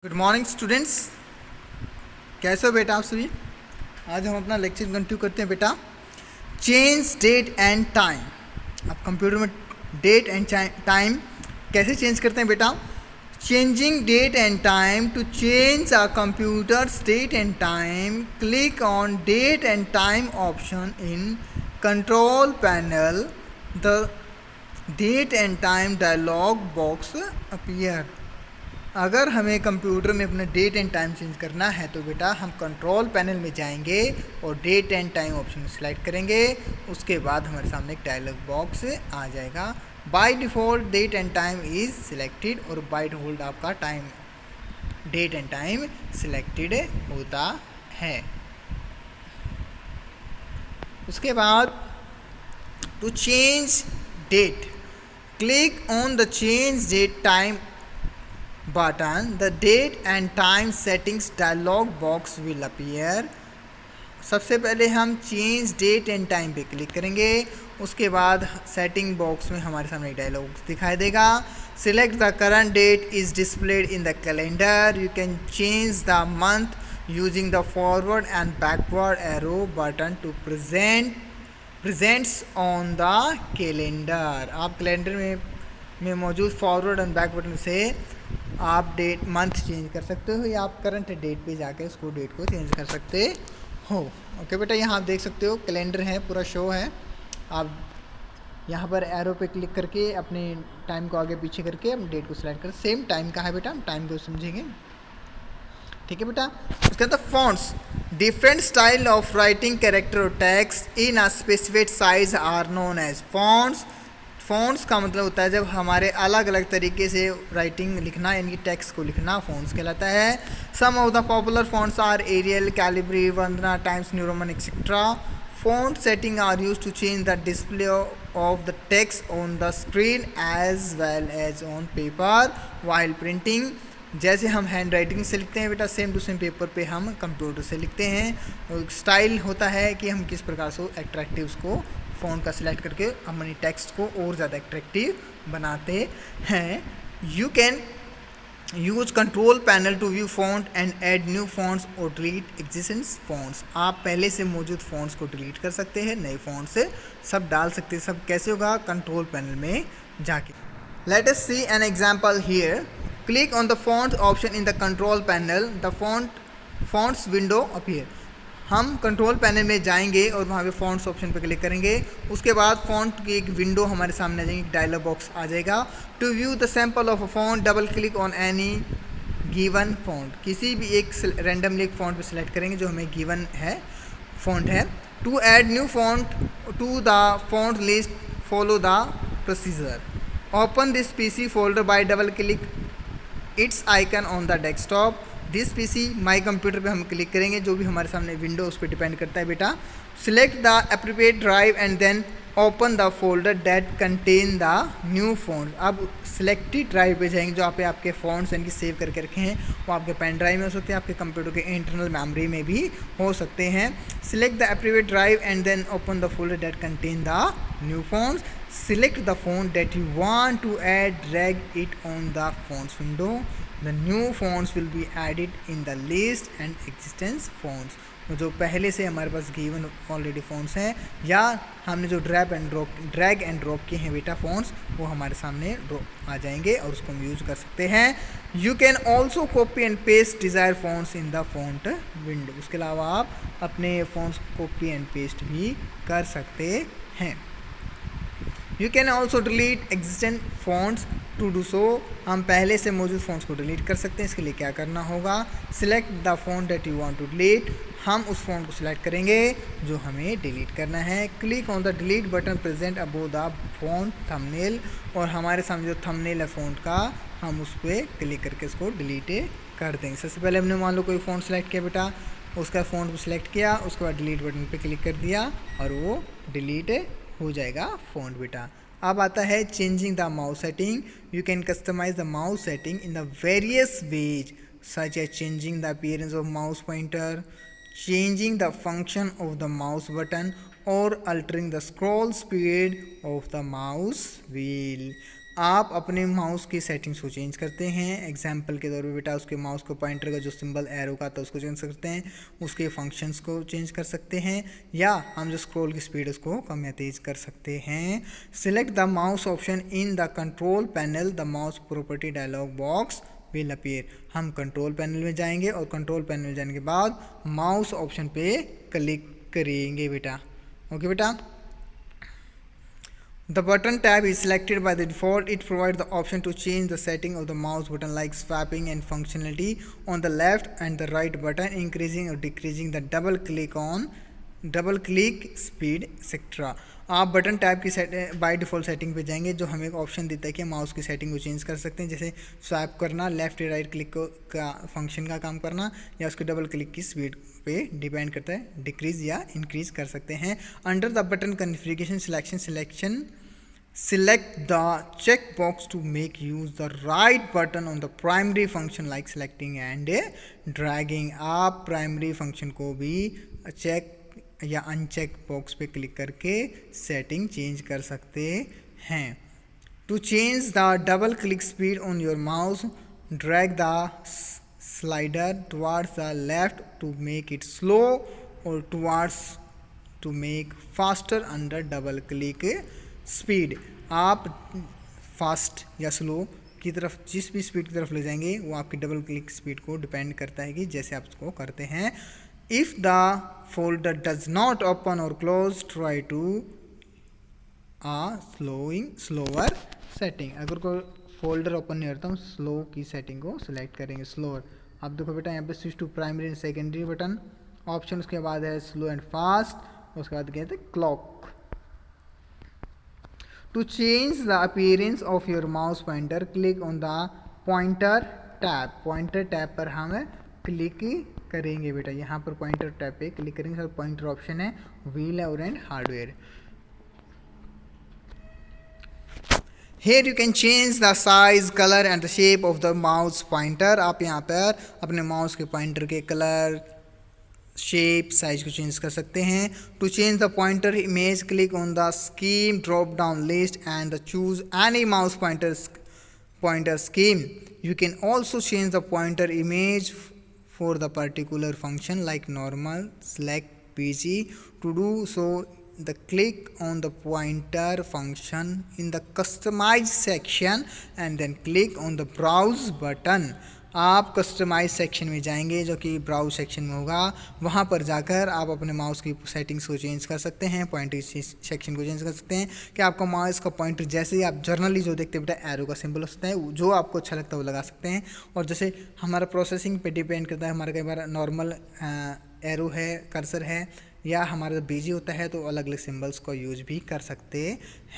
Good morning students, कैसे हो बेटा आप सभी। आज हम अपना लेक्चर कंटिन्यू करते हैं बेटा। Change date and time. आप कंप्यूटर में डेट एंड टाइम कैसे चेंज करते हैं बेटा। Changing date and time. To change a computer's date and time, click on date and time option in control panel. The date and time dialog box appear. अगर हमें computer में अपना date and time change करना है तो बेटा हम control panel में जाएंगे और date and time option select करेंगे। उसके बाद हमारे सामने एक डायलॉग बॉक्स आ जाएगा। By default date and time is selected और बाय डिफ़ॉल्ट आपका time date and time selected होता है। उसके बाद to change date, click on the change date time button. The date and time settings dialog box will appear. सबसे पहले हम change date and time पे क्लिक करेंगे। उसके बाद सेटिंग बॉक्स में हमारे सामने डायलॉग दिखाई देगा। Select the current date is displayed in the calendar. You can change the month using the forward and backward arrow button to presents on the calendar. आप कैलेंडर में मौजूद फॉरवर्ड एंड बैक बटन से आप date month change कर सकते हो या आप करंट डेट पे जाके उसको डेट को चेंज कर सकते हो। ओके बेटा, यहाँ आप देख सकते हो कैलेंडर है, पूरा शो है। आप यहाँ पर एरो पे क्लिक करके अपने टाइम को आगे पीछे करके अपने डेट को सिलेक्ट कर, सेम टाइम का है बेटा, हम टाइम को समझेंगे। ठीक है बेटा। उसके अंदर fonts, different style of writing character और text in a specific size are known as fonts. Fonts का मतलब होता है जब हमारे अलग अलग तरीके से राइटिंग लिखना यानी टेक्स्ट को लिखना फ़ॉन्ट्स कहलाता है। Some of the popular fonts are Arial, Calibri, Vandana, Times New Roman etcetera. Font setting are use to change the display of the text on the screen as well as on paper while printing. जैसे हम hand writing से लिखते हैं बेटा, same to same paper पे हम computer से लिखते हैं। स्टाइल होता है कि हम किस प्रकार से अट्रैक्टिव उसको फ़ॉन्ट का सिलेक्ट करके अपनी टेक्स्ट को और ज़्यादा अट्रैक्टिव बनाते हैं। You can use control panel to view font and add new fonts और डिलीट एग्जिस्टिंग फ़ॉन्ट्स। आप पहले से मौजूद फ़ॉन्ट्स को डिलीट कर सकते हैं, नए फ़ॉन्ट से सब डाल सकते हैं। सब कैसे होगा? कंट्रोल पैनल में जाके। Let us see an example here. Click on the font option in the control panel. The fonts window appear. हम कंट्रोल पैनल में जाएंगे और वहाँ पे फॉन्ट्स ऑप्शन पे क्लिक करेंगे। उसके बाद फॉन्ट की एक विंडो हमारे सामने आ जाएगी, एक डायलॉग बॉक्स आ जाएगा। To view the sample of a font, double click on any given font. किसी भी एक रैंडमली एक फॉन्ट पे सिलेक्ट करेंगे जो हमें गिवन है फॉन्ट है। To add new font to the font list, follow the procedure. Open this PC folder by double click its icon on the desktop. This PC my computer पे हम click करेंगे, जो भी हमारे सामने विंडो उस पर डिपेंड करता है बेटा। Select the appropriate drive and then open the folder that contain the new font. अब सिलेक्टेड ड्राइव पे जाएंगे, जो आपके फ़ॉन्ट्स यानी कि सेव करके रखे हैं वो आपके पेन ड्राइव में हो सकते हैं, आपके कंप्यूटर के इंटरनल मेमोरी में भी हो सकते हैं। Select the appropriate drive and then open the folder that contain the new fonts. Select the font that you want to add, drag it on the fonts window. The new fonts will be added in the list and existing fonts. जो पहले से हमारे पास given already fonts हैं या हमने जो drag and drop किए हैं बेटा फ़ॉन्ट्स, वो हमारे सामने आ जाएंगे और उसको हम यूज कर सकते हैं। You can also copy and paste desire fonts in the font window. उसके अलावा आप अपने फ़ॉन्ट्स कॉपी एंड पेस्ट भी कर सकते हैं। You can also delete existent fonts. To do so, हम पहले से मौजूद फॉन्ट्स को डिलीट कर सकते हैं। इसके लिए क्या करना होगा? Select the font that you want to delete. हम उस फॉन्ट को सिलेक्ट करेंगे जो हमें डिलीट करना है। Click on the delete button present above the font thumbnail. और हमारे सामने जो थंबनेल है फॉन्ट का, हम उस पर क्लिक करके उसको डिलीट कर देंगे। सबसे पहले हमने मान लो कोई फॉन्ट सेलेक्ट किया बेटा, उसका फ़ॉन्ट को सिलेक्ट किया, उसके बाद डिलीट बटन पर क्लिक कर दिया और वो डिलीट हो जाएगा फ़ॉन्ट बेटा। अब आता है changing the mouse setting. You can customize the mouse setting in the various ways such as changing the appearance of mouse pointer, changing the function of the mouse button और altering the scroll speed of the mouse wheel. आप अपने mouse की settings को change करते हैं। Example के तौर पे बेटा उसके माउस को पॉइंटर का जो सिंबल एरो का था उसको चेंज करते हैं, उसके फंक्शंस को चेंज कर सकते हैं, या हम जो स्क्रॉल की स्पीड उसको कम या तेज कर सकते हैं। Select the mouse option in the control panel, the mouse property dialog box will appear. हम कंट्रोल पैनल में जाएंगे और कंट्रोल पैनल में जाने के बाद माउस ऑप्शन पे क्लिक करेंगे बेटा। ओके बेटा। The button tab is selected by the default. It provides the option to change the setting of the mouse button like swapping and functionality on the left and the right button, increasing or decreasing the double click speed etc. आप button tab की by default setting पे जाएंगे जो हमें एक option देता है कि माउस की सेटिंग को चेंज कर सकते हैं, जैसे स्वैप करना, लेफ्ट या राइट क्लिक का फंक्शन का काम करना, या उसके डबल क्लिक की स्पीड पे डिपेंड करता है, डिक्रीज या इंक्रीज कर सकते हैं। Under the button configuration selection select the checkbox to make use the right button on the primary function like selecting and dragging। आप प्राइमरी फंक्शन को भी चेक या अनचेक बॉक्स पे क्लिक करके सेटिंग चेंज कर सकते हैं। To change the double click speed on your mouse, drag the slider towards the left to make it slow और towards to make faster under double click speed. आप fast या slow की तरफ जिस भी स्पीड की तरफ ले जाएंगे वो आपकी डबल क्लिक स्पीड को डिपेंड करता है कि जैसे आप उसको करते हैं। If the folder does not open और close, try to slower setting. अगर कोई फोल्डर ओपन नहीं होता हम स्लो की सेटिंग को सिलेक्ट करेंगे, स्लोअर। आप देखो बेटा यहाँ पे switch to primary and secondary button option, उसके बाद है स्लो एंड फास्ट, उसके बाद कहते हैं clock. To change the appearance of your mouse pointer, click on the pointer tab। pointer tab पर हम क्लिक करेंगे बेटा, यहाँ पर pointer tab पे क्लिक करेंगे। सर pointer ऑप्शन है, wheel और and hardware. Here you can change the size, color and the shape of the mouse pointer। आप यहाँ पर अपने माउस के पॉइंटर के कलर, शेप, साइज को चेंज कर सकते हैं। To change the pointer image, click on the scheme drop down list and choose any mouse pointer scheme। You can also change the pointer image for the particular function like normal, select, PG। To do so, click on the pointer function in the customize section and then click on the browse button। आप customise section में जाएंगे जो कि browse section में होगा, वहाँ पर जाकर आप अपने माउस की सेटिंग्स को चेंज कर सकते हैं, पॉइंटर सेक्शन को चेंज कर सकते हैं कि आपका माउस का पॉइंटर जैसे ही आप जर्नली जो देखते हैं बेटा एरो का सिंबल होता है, जो आपको अच्छा लगता है वो लगा सकते हैं। और जैसे हमारा प्रोसेसिंग पे डिपेंड करता है, हमारा कई बार नॉर्मल एरो है, कर्सर है, या हमारा बिजी होता है तो अलग अलग सिम्बल्स को यूज भी कर सकते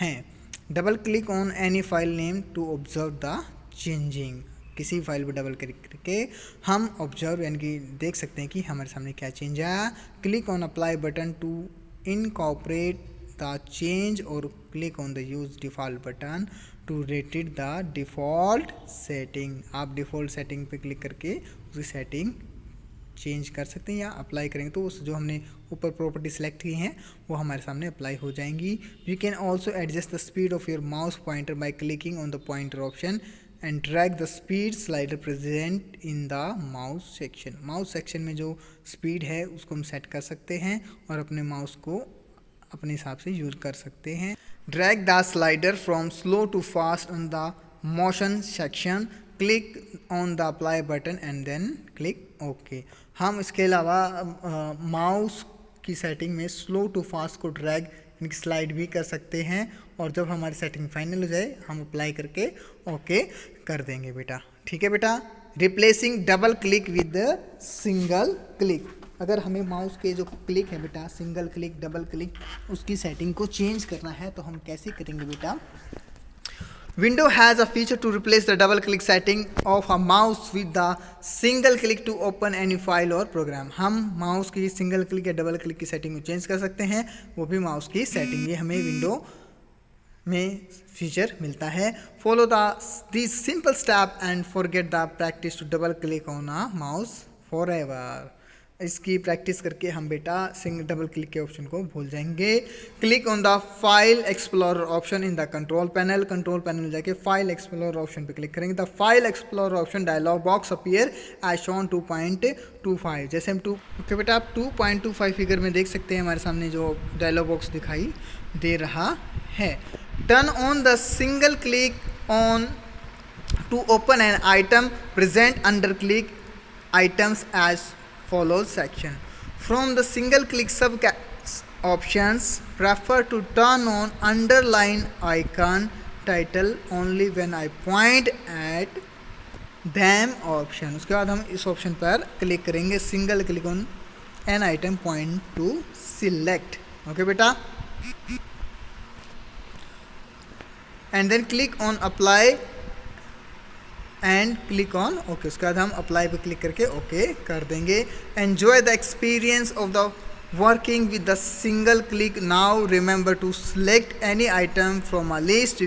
हैं। Double click on any file name to observe the changing. किसी फाइल पर डबल क्लिक करके हम ऑब्जर्व यानी कि देख सकते हैं कि हमारे सामने क्या चेंज आया। Click on apply button to incorporate the change और click on the use default button to rated the default setting. आप डिफ़ॉल्ट सेटिंग पे क्लिक करके उसकी सेटिंग चेंज कर सकते हैं या अप्लाई करेंगे तो उस जो हमने ऊपर प्रॉपर्टी सेलेक्ट की हैं वो हमारे सामने अप्लाई हो जाएंगी। You can also adjust the speed of your mouse pointer by clicking on the pointer option and drag the speed slider present in the mouse section. Mouse section में जो speed है उसको हम सेट कर सकते हैं और अपने माउस को अपने हिसाब से यूज कर सकते हैं। Drag the slider from slow to fast on the motion section, click on the apply button and then click okay. हम इसके अलावा माउस की सेटिंग में स्लो टू फास्ट को ड्रैग यानी कि स्लाइड भी कर सकते हैं और जब हमारी सेटिंग फाइनल हो जाए हम अप्लाई करके ओके कर देंगे बेटा। ठीक है बेटा। Replacing double click with single click. अगर हमें माउस के जो क्लिक है बेटा सिंगल क्लिक, डबल क्लिक, उसकी सेटिंग को चेंज करना है तो हम कैसे करेंगे बेटा। Windows has a feature to replace the double click setting of a mouse with the single click to open any file or program। हम माउस की सिंगल क्लिक या डबल क्लिक की सेटिंग को चेंज कर सकते हैं, वो भी माउस की सेटिंग, ये हमें विंडो में फीचर मिलता है। Follow this simple step and forget the practice to double click on a mouse forever. इसकी प्रैक्टिस करके हम बेटा डबल क्लिक के ऑप्शन को भूल जाएंगे। Click on the file explorer option in the control panel में जाके फाइल एक्सप्लोरर ऑप्शन पे क्लिक करेंगे। The file explorer option dialog box appear as shown 2.25। जैसे हम ओके बेटा आप 2.25 फिगर में देख सकते हैं हमारे सामने जो डायलॉग बॉक्स दिखाई दे रहा है। Turn on the single click on to open an item present under click items as follows section. From the single click sub options, prefer to turn on underline icon title only when I point at them option. उसके बाद हम इस option पर click करेंगे। Single click on an item point to select. Okay बेटा, and then click on apply and click on okay. उसके बाद हम अप्लाई पे क्लिक करके ओके कर देंगे। Enjoy the experience of the working with the single click. Now remember to select any item from a list.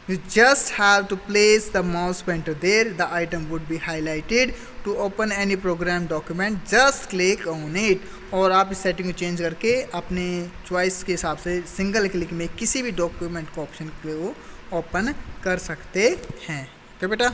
you just have to place the mouse pointer there. The item would be highlighted. To open any program document, just click on it. और आप इस setting को change करके अपने choice के हिसाब से single click में किसी भी डॉक्यूमेंट को ऑप्शन को ओपन कर सकते हैं। ओके बेटा।